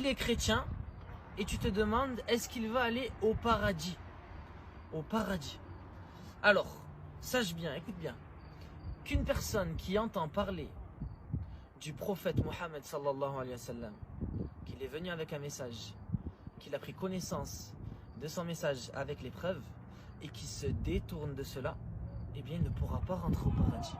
Il est chrétien et tu te demandes est-ce qu'il va aller au paradis? Au paradis. Alors, sache bien, écoute bien, qu'une personne qui entend parler du prophète Mohammed sallallahu alayhi wa sallam, qu'il est venu avec un message, qu'il a pris connaissance de son message avec les preuves et qui se détourne de cela, eh bien il ne pourra pas rentrer au paradis.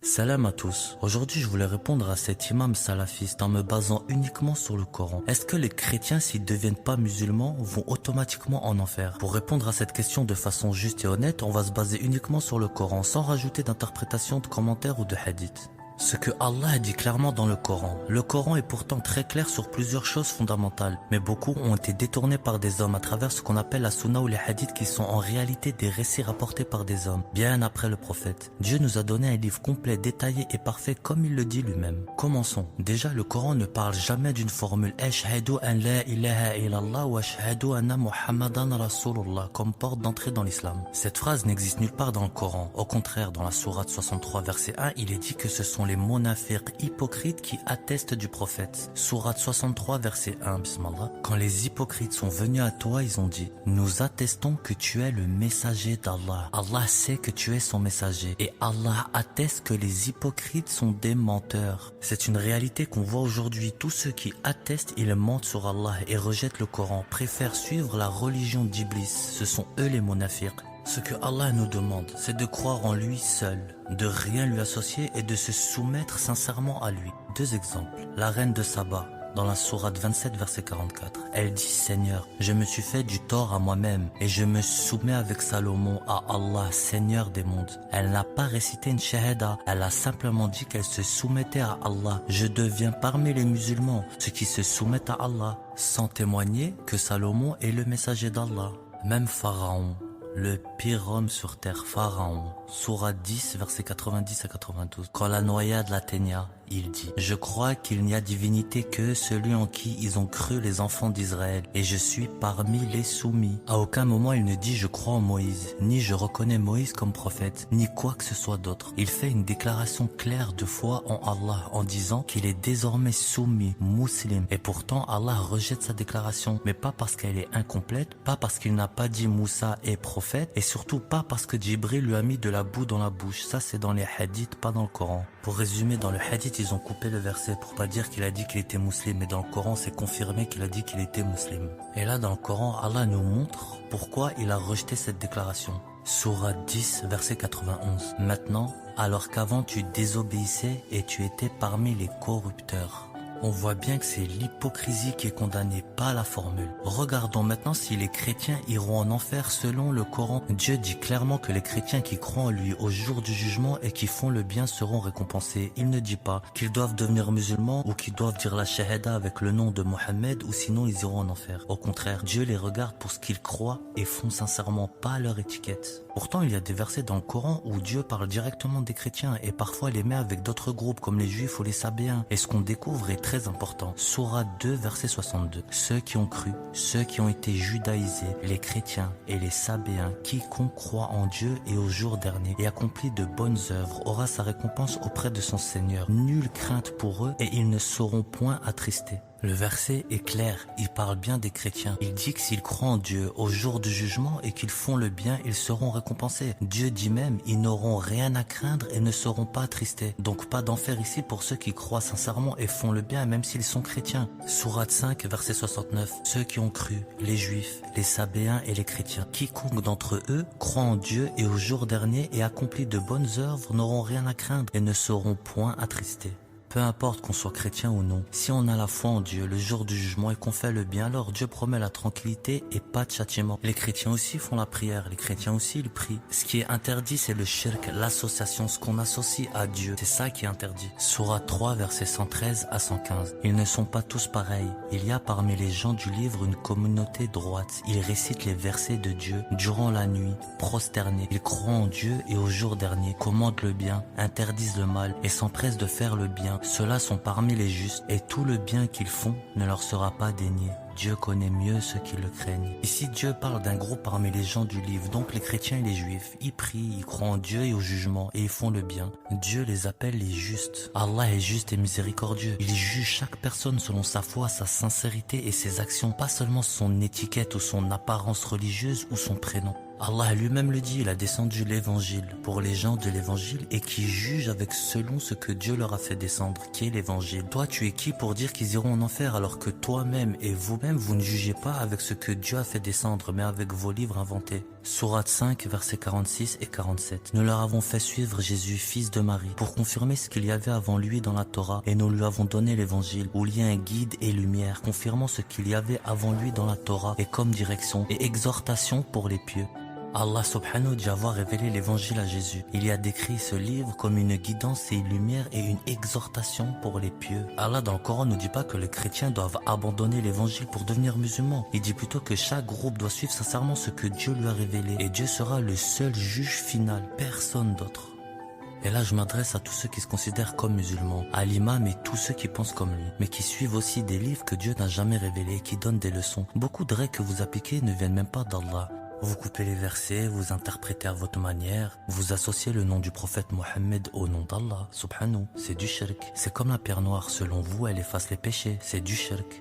Salam à tous. Aujourd'hui, je voulais répondre à cet imam salafiste en me basant uniquement sur le Coran. Est-ce que les chrétiens, s'ils ne deviennent pas musulmans, vont automatiquement en enfer? Pour répondre à cette question de façon juste et honnête, on va se baser uniquement sur le Coran, sans rajouter d'interprétation, de commentaires ou de hadiths. Ce que Allah a dit clairement dans le Coran. Le Coran est pourtant très clair sur plusieurs choses fondamentales, mais beaucoup ont été détournés par des hommes à travers ce qu'on appelle la sunna ou les hadiths qui sont en réalité des récits rapportés par des hommes, bien après le prophète. Dieu nous a donné un livre complet, détaillé et parfait comme il le dit lui-même. Commençons. Déjà, le Coran ne parle jamais d'une formule Ashhadu an la ilaha illallah wa ashhadu anna Muhammadan Rasulullah comme porte d'entrée dans l'islam. Cette phrase n'existe nulle part dans le Coran. Au contraire, dans la sourate 63 verset 1, il est dit que ce sont les monafiques hypocrites qui attestent du prophète. Sourate 63 verset 1, bismillah. Quand les hypocrites sont venus à toi, ils ont dit: nous attestons que tu es le messager d'Allah. Allah sait que tu es son messager. Et Allah atteste que les hypocrites sont des menteurs. C'est une réalité qu'on voit aujourd'hui. Tous ceux qui attestent, ils mentent sur Allah et rejettent le Coran, préfèrent suivre la religion d'Iblis. Ce sont eux les monafiques. Ce que Allah nous demande, c'est de croire en lui seul, de rien lui associer et de se soumettre sincèrement à lui. Deux exemples. La reine de Saba, dans la sourate 27 verset 44. Elle dit: Seigneur, je me suis fait du tort à moi-même et je me soumets avec Salomon à Allah, Seigneur des mondes. Elle n'a pas récité une shahada, elle a simplement dit qu'elle se soumettait à Allah. Je deviens parmi les musulmans, ceux qui se soumettent à Allah, sans témoigner que Salomon est le messager d'Allah. Même Pharaon, le pire homme sur terre, Pharaon, sourate 10, versets 90 à 92. Quand la noyade l'atteigna, il dit: je crois qu'il n'y a divinité que celui en qui ils ont cru les enfants d'Israël, et je suis parmi les soumis. À aucun moment il ne dit: je crois en Moïse, ni je reconnais Moïse comme prophète, ni quoi que ce soit d'autre. Il fait une déclaration claire de foi en Allah, en disant qu'il est désormais soumis, musulman. Et pourtant Allah rejette sa déclaration, mais pas parce qu'elle est incomplète, pas parce qu'il n'a pas dit Moussa est prophète, et surtout pas parce que Djibril lui a mis de la boue dans la bouche. Ça c'est dans les hadiths, pas dans le Coran. Pour résumer, dans le hadith, ils ont coupé le verset pour pas dire qu'il a dit qu'il était musulman, mais dans le Coran, c'est confirmé qu'il a dit qu'il était musulman. Et là, dans le Coran, Allah nous montre pourquoi il a rejeté cette déclaration. Sourate 10, verset 91. Maintenant, alors qu'avant tu désobéissais et tu étais parmi les corrupteurs. On voit bien que c'est l'hypocrisie qui est condamnée, pas la formule. Regardons maintenant si les chrétiens iront en enfer selon le Coran. Dieu dit clairement que les chrétiens qui croient en lui au jour du jugement et qui font le bien seront récompensés. Il ne dit pas qu'ils doivent devenir musulmans ou qu'ils doivent dire la shahada avec le nom de Mohammed ou sinon ils iront en enfer. Au contraire, Dieu les regarde pour ce qu'ils croient et font sincèrement, pas leur étiquette. Pourtant, il y a des versets dans le Coran où Dieu parle directement des chrétiens et parfois les met avec d'autres groupes comme les juifs ou les sabéens. Et ce qu'on découvre est très important. Sourate 2, verset 62. Ceux qui ont cru, ceux qui ont été judaïsés, les chrétiens et les sabéens, quiconque croit en Dieu et au jour dernier et accomplit de bonnes œuvres aura sa récompense auprès de son Seigneur. Nulle crainte pour eux et ils ne seront point attristés. Le verset est clair, il parle bien des chrétiens. Il dit que s'ils croient en Dieu au jour du jugement et qu'ils font le bien, ils seront récompensés. Dieu dit même, ils n'auront rien à craindre et ne seront pas attristés. Donc pas d'enfer ici pour ceux qui croient sincèrement et font le bien même s'ils sont chrétiens. Sourate 5, verset 69. Ceux qui ont cru, les juifs, les sabéens et les chrétiens. Quiconque d'entre eux croit en Dieu et au jour dernier et accomplit de bonnes œuvres n'auront rien à craindre et ne seront point attristés. Peu importe qu'on soit chrétien ou non, si on a la foi en Dieu le jour du jugement et qu'on fait le bien, alors Dieu promet la tranquillité et pas de châtiment. Les chrétiens aussi font la prière, les chrétiens aussi ils prient. Ce qui est interdit c'est le shirk, l'association, ce qu'on associe à Dieu. C'est ça qui est interdit. Sourate 3, versets 113 à 115. Ils ne sont pas tous pareils. Il y a parmi les gens du livre une communauté droite. Ils récitent les versets de Dieu durant la nuit, prosternés. Ils croient en Dieu et au jour dernier, commandent le bien, interdisent le mal et s'empressent de faire le bien. ceux-là sont parmi les justes et tout le bien qu'ils font ne leur sera pas dénié. Dieu connaît mieux ceux qui le craignent. Ici, Dieu parle d'un groupe parmi les gens du livre, donc les chrétiens et les juifs. Ils prient, ils croient en Dieu et au jugement, et ils font le bien. Dieu les appelle les justes. Allah est juste et miséricordieux. Il juge chaque personne selon sa foi, sa sincérité et ses actions, pas seulement son étiquette ou son apparence religieuse ou son prénom. Allah lui-même le dit, il a descendu l'évangile pour les gens de l'évangile et qui jugent avec selon ce que Dieu leur a fait descendre, qui est l'évangile. Toi, tu es qui pour dire qu'ils iront en enfer alors que toi-même et vous-même, vous ne jugez pas avec ce que Dieu a fait descendre, mais avec vos livres inventés. Sourate 5, versets 46 et 47. Nous leur avons fait suivre Jésus, fils de Marie, pour confirmer ce qu'il y avait avant lui dans la Torah, et nous lui avons donné l'évangile, où il y a un guide et lumière, confirmant ce qu'il y avait avant lui dans la Torah, et comme direction et exhortation pour les pieux. Allah subhanahu dit avoir révélé l'évangile à Jésus. Il y a décrit ce livre comme une guidance et une lumière et une exhortation pour les pieux. Allah dans le Coran ne dit pas que les chrétiens doivent abandonner l'évangile pour devenir musulmans. Il dit plutôt que chaque groupe doit suivre sincèrement ce que Dieu lui a révélé. Et Dieu sera le seul juge final, personne d'autre. Et là, je m'adresse à tous ceux qui se considèrent comme musulmans, à l'imam et tous ceux qui pensent comme lui, mais qui suivent aussi des livres que Dieu n'a jamais révélés et qui donnent des leçons. Beaucoup de règles que vous appliquez ne viennent même pas d'Allah. Vous coupez les versets, vous interprétez à votre manière, vous associez le nom du prophète Mohammed au nom d'Allah, subhanahu, c'est du shirk. C'est comme la pierre noire, selon vous, elle efface les péchés, c'est du shirk.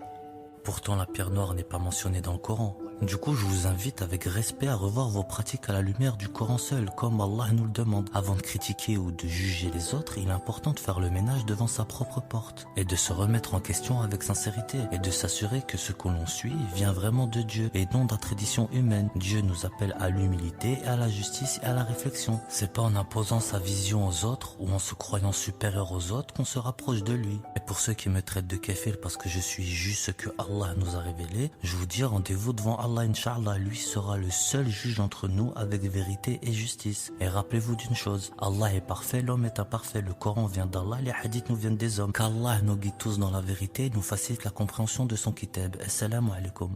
Pourtant, la pierre noire n'est pas mentionnée dans le Coran. Du coup, je vous invite avec respect à revoir vos pratiques à la lumière du Coran seul, comme Allah nous le demande. Avant de critiquer ou de juger les autres, il est important de faire le ménage devant sa propre porte, et de se remettre en question avec sincérité, et de s'assurer que ce que l'on suit vient vraiment de Dieu, et non de la tradition humaine. Dieu nous appelle à l'humilité, à la justice et à la réflexion. C'est pas en imposant sa vision aux autres, ou en se croyant supérieur aux autres, qu'on se rapproche de lui. Et pour ceux qui me traitent de kéfir parce que je suis juste ce que Allah nous a révélé, je vous dis rendez-vous devant Allah. Allah, Inch'Allah, lui sera le seul juge entre nous avec vérité et justice. Et rappelez-vous d'une chose, Allah est parfait, l'homme est imparfait. Le Coran vient d'Allah, les hadiths nous viennent des hommes. Qu'Allah nous guide tous dans la vérité et nous facilite la compréhension de son kitab. Assalamu alaikum.